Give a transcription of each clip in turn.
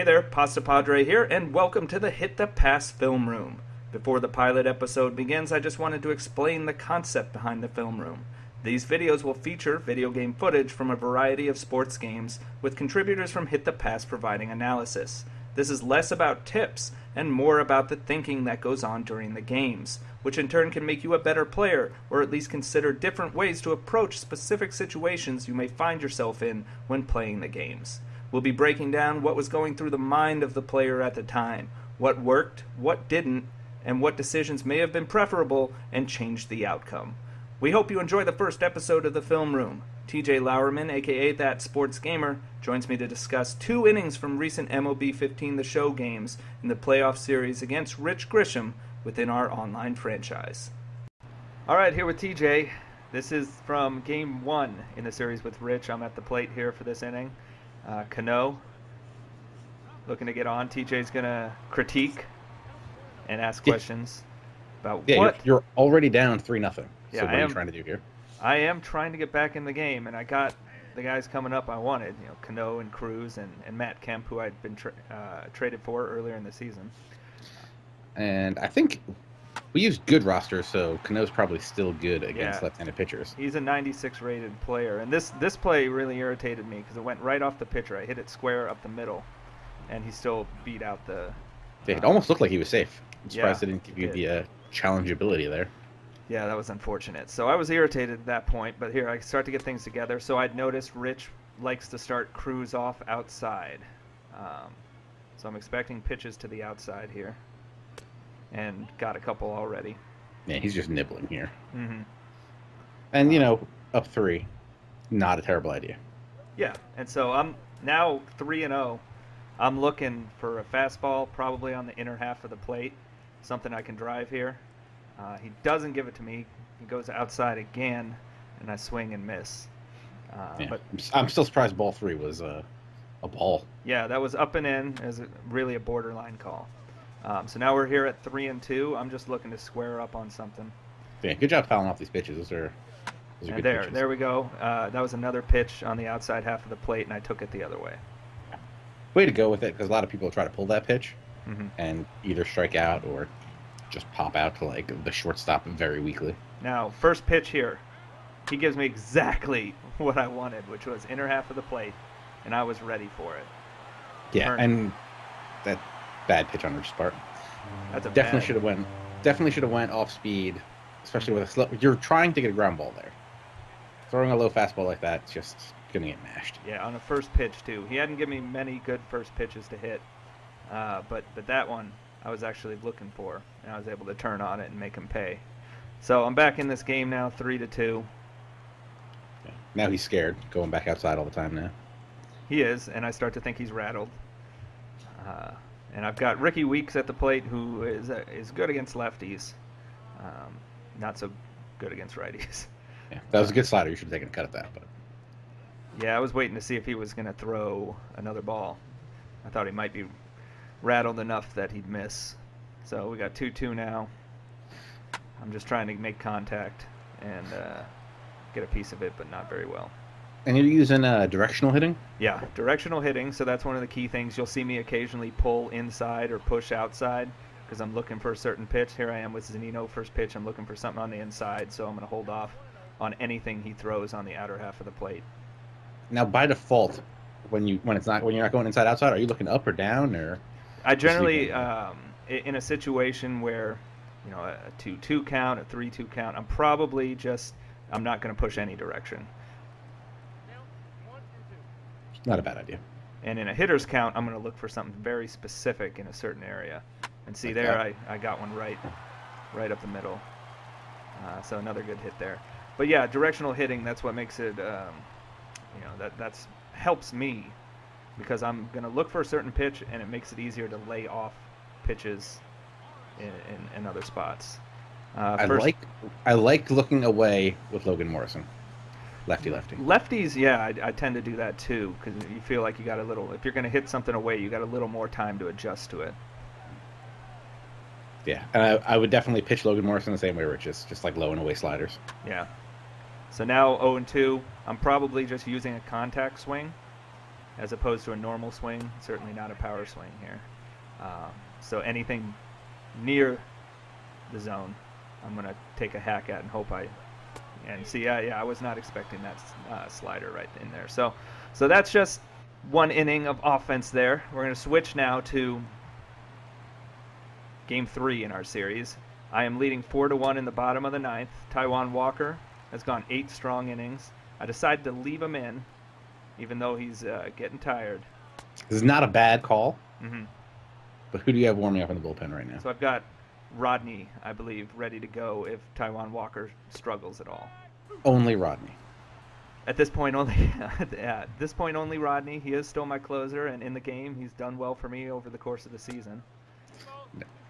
there, Pasta Padre here, and welcome to the Hit the Pass Film Room. Before the pilot episode begins, I just wanted to explain the concept behind the Film Room. These videos will feature video game footage from a variety of sports games, with contributors from Hit the Pass providing analysis. This is less about tips, and more about the thinking that goes on during the games, which in turn can make you a better player, or at least consider different ways to approach specific situations you may find yourself in when playing the games. We'll be breaking down what was going through the mind of the player at the time, what worked, what didn't, and what decisions may have been preferable and changed the outcome. We hope you enjoy the first episode of the Film Room. TJ Lowerman, aka That Sports Gamer, joins me to discuss 2 innings from recent MLB 15 The Show games in the playoff series against Rich Grisham within our online franchise. Alright, here with TJ. This is from Game 1 in the series with Rich. I'm at the plate here for this inning. Cano looking to get on. TJ's going to critique and ask questions about what... You're already down 3-0. Yeah, so what are you trying to do here? I am trying to get back in the game, and I got the guys coming up I wanted. You know, Cano and Cruz and Matt Kemp, who I'd been traded for earlier in the season. And I think we used good rosters, so Cano's probably still good against left-handed pitchers. He's a 96 rated player, and this play really irritated me because it went right off the pitcher. I hit it square up the middle, and he still beat out the... It almost looked like he was safe. I'm surprised they didn't give you the challengeability there. Yeah, that was unfortunate. So I was irritated at that point, but here I start to get things together. So I'd noticed Rich likes to start Cruz off outside. So I'm expecting pitches to the outside here. And got a couple already. Yeah, he's just nibbling here. Mm-hmm. And, you know, up 3, not a terrible idea. Yeah, and so I'm now 3-0. I'm looking for a fastball, probably on the inner half of the plate. Something I can drive here. He doesn't give it to me. He goes outside again, and I swing and miss. But I'm still surprised ball 3 was a ball. Yeah, that was up and in as really a borderline call. So now we're here at 3-2. I'm just looking to square up on something. Yeah, good job fouling off these pitches. Those are good pitches. There we go. That was another pitch on the outside half of the plate, and I took it the other way. Way to go with it, because a lot of people try to pull that pitch and either strike out or just pop out to like the shortstop very weakly. Now, first pitch here. He gives me exactly what I wanted, which was inner half of the plate, and I was ready for it. Yeah, and that bad pitch on Rich's part. That's a definitely should have went off speed, especially with a slow. You're trying to get a ground ball there. Throwing a low fastball like that, it's just gonna get mashed. Yeah, on the first pitch too. He hadn't given me many good first pitches to hit, but that one I was actually looking for, and I was able to turn on it and make him pay. So I'm back in this game now, 3-2. Yeah. Now he's scared, going back outside all the time now. He is, and I start to think he's rattled. And I've got Ricky Weeks at the plate, who is good against lefties, not so good against righties. Yeah, that was a good slider. You should have taken a cut at that, but. Yeah, I was waiting to see if he was going to throw another ball. I thought he might be rattled enough that he'd miss. So we got 2-2 now. I'm just trying to make contact and get a piece of it, but not very well. And you're using directional hitting? Yeah, directional hitting. So that's one of the key things. You'll see me occasionally pull inside or push outside because I'm looking for a certain pitch. Here I am with Zunino, first pitch. I'm looking for something on the inside, so I'm going to hold off on anything he throws on the outer half of the plate. Now, by default, when you're not going inside outside, are you looking up or down, or? I generally, in a situation where, you know, a 2-2 count, a 3-2 count, I'm not going to push any direction. Not a bad idea. And in a hitter's count, I'm going to look for something very specific in a certain area. And see there, I got one right up the middle. So another good hit there. But yeah, directional hitting, that's what makes it, that's helps me because I'm going to look for a certain pitch, and it makes it easier to lay off pitches in other spots. I like looking away with Logan Morrison. Lefty. Lefties, yeah, I tend to do that too because you feel like you got a little. If you're going to hit something away, you got a little more time to adjust to it. Yeah, and I would definitely pitch Logan Morrison the same way, Rich, just like low and away sliders. Yeah. So now 0-2. I'm probably just using a contact swing. as opposed to a normal swing. Certainly not a power swing here. So anything near the zone, I'm going to take a hack at and hope and see. I was not expecting that slider right in there. So that's just one inning of offense there. We're going to switch now to Game 3 in our series. I am leading 4-1 in the bottom of the ninth. Taijuan Walker has gone 8 strong innings. I decided to leave him in, even though he's getting tired. This is not a bad call. Mm-hmm. But who do you have warming up in the bullpen right now? So I've got Rodney, I believe, ready to go if Taijuan Walker struggles at all. Only Rodney. At this point, only only Rodney. He is still my closer, and in the game, he's done well for me over the course of the season.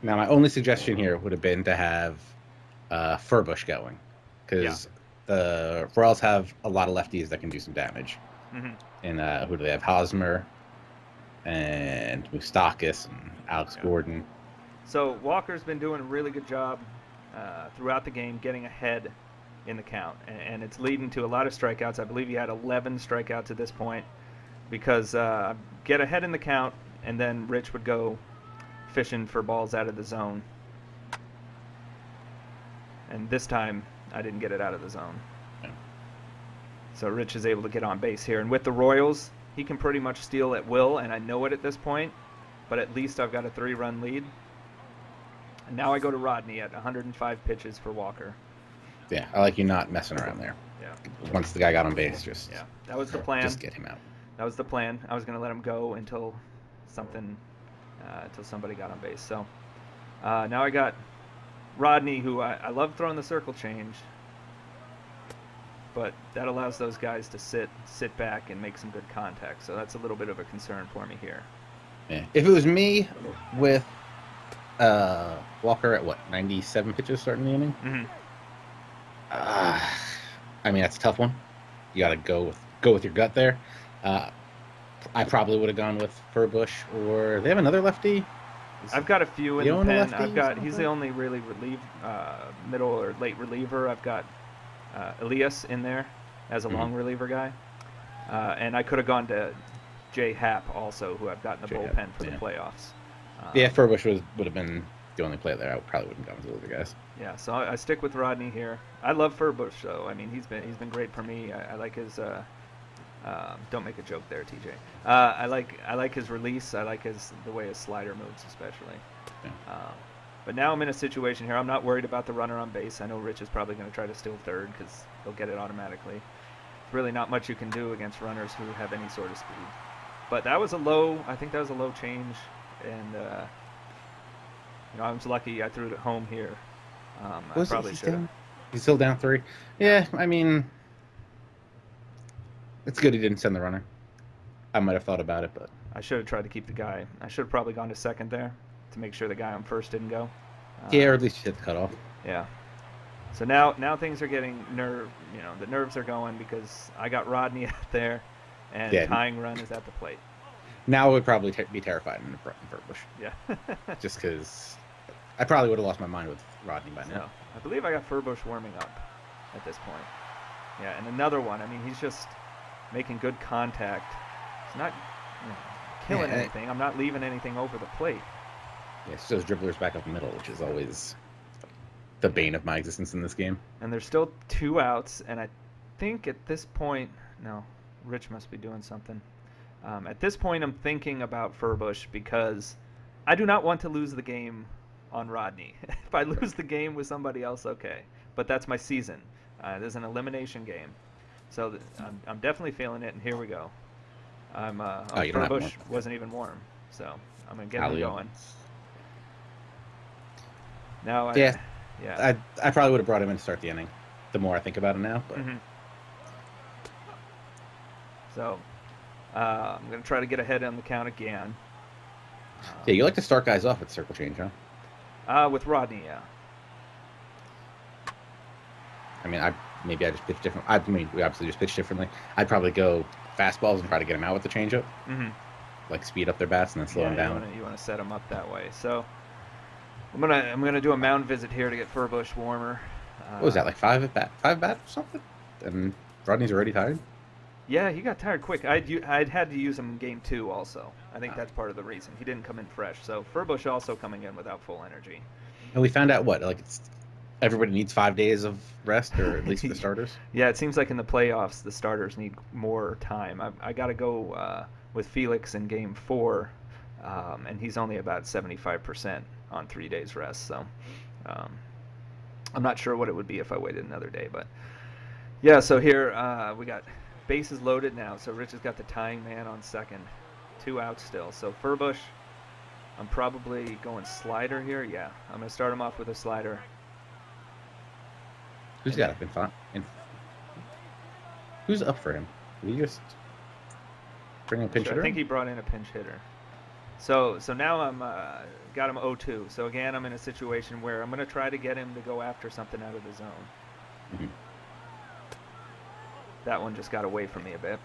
Now, my only suggestion here would have been to have Furbush going, because the Royals have a lot of lefties that can do some damage. Mm-hmm. And who do they have? Hosmer and Moustakas and Alex Gordon. So Walker's been doing a really good job throughout the game getting ahead in the count, and it's leading to a lot of strikeouts. I believe he had 11 strikeouts at this point because get ahead in the count, and then Rich would go fishing for balls out of the zone. And this time, I didn't get it out of the zone. Yeah. So Rich is able to get on base here. And with the Royals, he can pretty much steal at will, and I know it at this point, but at least I've got a 3-run lead. And now I go to Rodney at 105 pitches for Walker. Yeah, I like you not messing around there. Yeah. Once the guy got on base, that was the plan. Just get him out. That was the plan. I was going to let him go until somebody got on base. So now I got Rodney, who I love throwing the circle change, but that allows those guys to sit back and make some good contact. So that's a little bit of a concern for me here. Yeah. If it was me with Walker at 97 pitches starting the inning? Mm-hmm. I mean, that's a tough one. You got to go with your gut there. I probably would have gone with Furbush, or they have another lefty. I've got a few in the pen. He's the only really middle or late reliever. I've got Elias in there as a long reliever guy, and I could have gone to Jay Happ also, who I've got in the bullpen for the playoffs. Furbush would have been the only player there. I probably wouldn't have gone with the other guys. Yeah, so I stick with Rodney here. I love Furbush though. I mean, he's been great for me. I like his. Don't make a joke there, TJ. I like his release. I like the way his slider moves, especially. Yeah. But now I'm in a situation here. I'm not worried about the runner on base. I know Rich is probably going to try to steal third because he'll get it automatically. There's really not much you can do against runners who have any sort of speed. But that was I think that was a low change, and I was lucky I threw it home here. I probably should have. He's still down 3. Yeah, I mean, it's good he didn't send the runner. I might have thought about it, but I should have tried to keep the guy. I should have probably gone to second there to make sure the guy on first didn't go. Or at least you hit the cutoff. Yeah. So now things are getting the nerves are going because I got Rodney out there, and tying run is at the plate. Now I would probably be terrified in Furbush. Yeah. Just because I probably would have lost my mind with Rodney by now. No, I believe I got Furbush warming up at this point. Yeah, and another one. I mean, he's just making good contact. He's not killing anything. I'm not leaving anything over the plate. Yeah, it's those dribblers back up the middle, which is always the bane of my existence in this game. And there's still 2 outs, and I think at this point, no, Rich must be doing something. At this point, I'm thinking about Furbush because I do not want to lose the game on Rodney. If I lose the game with somebody else, okay. But that's my season. There's an elimination game. So I'm definitely feeling it, and here we go. Furbush wasn't even warm, so I'm going to get him going. Now, I probably would have brought him in to start the inning. The more I think about it now, but so I'm going to try to get ahead on the count again. You like to start guys off with circle change, huh? With Rodney, yeah. I mean, maybe I just pitch different. I mean, we obviously just pitch differently. I'd probably go fastballs and try to get them out with the changeup, like speed up their bats and then slow them down. You want to set them up that way. So I'm gonna do a mound visit here to get Furbush warmer. What was that, like 5 at bat or something? And Rodney's already tired. Yeah, he got tired quick. I'd had to use him in game 2 also. I think that's part of the reason. He didn't come in fresh. So Furbush also coming in without full energy. And we found out what like everybody needs 5 days of rest, or at least the starters. Yeah, it seems like in the playoffs the starters need more time. I got to go with Felix in game 4, and he's only about 75% on 3 days rest. So I'm not sure what it would be if I waited another day. But yeah, so here we got bases loaded now. So Rich has got the tying man on second. 2 outs still. So Furbush, I'm probably going slider here. Yeah, I'm going to start him off with a slider. Who's got up in front? Who's up for him? Did he just bring a pinch hitter? I think he brought in a pinch hitter. So now I'm got him 0-2. So again, I'm in a situation where I'm going to try to get him to go after something out of the zone. Mm-hmm. That one just got away from me a bit.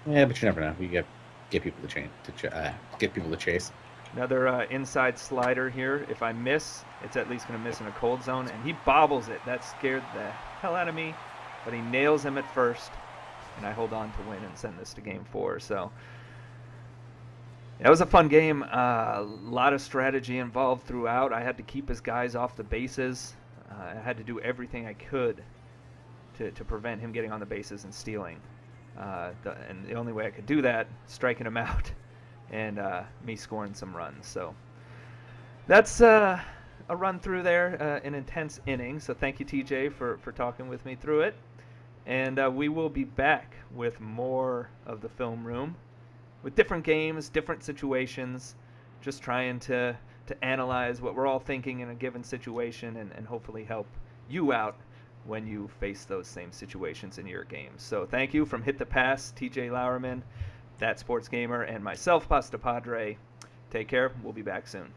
Yeah, but you never know. You get people to chase. Another inside slider here. If I miss, it's at least going to miss in a cold zone, and he bobbles it. That scared the hell out of me, but he nails him at first, and I hold on to win and send this to game 4. So that was a fun game. A lot of strategy involved throughout. I had to keep his guys off the bases. I had to do everything I could to prevent him getting on the bases and stealing. And the only way I could do that, striking him out and me scoring some runs. So that's a run through there, an intense inning. So thank you, TJ, for talking with me through it. And we will be back with more of the film room with different games, different situations, just trying to analyze what we're all thinking in a given situation and hopefully help you out when you face those same situations in your games. So thank you from Hit the Pass, TJ Lowerman, That Sports Gamer, and myself, Pasta Padre. Take care. We'll be back soon.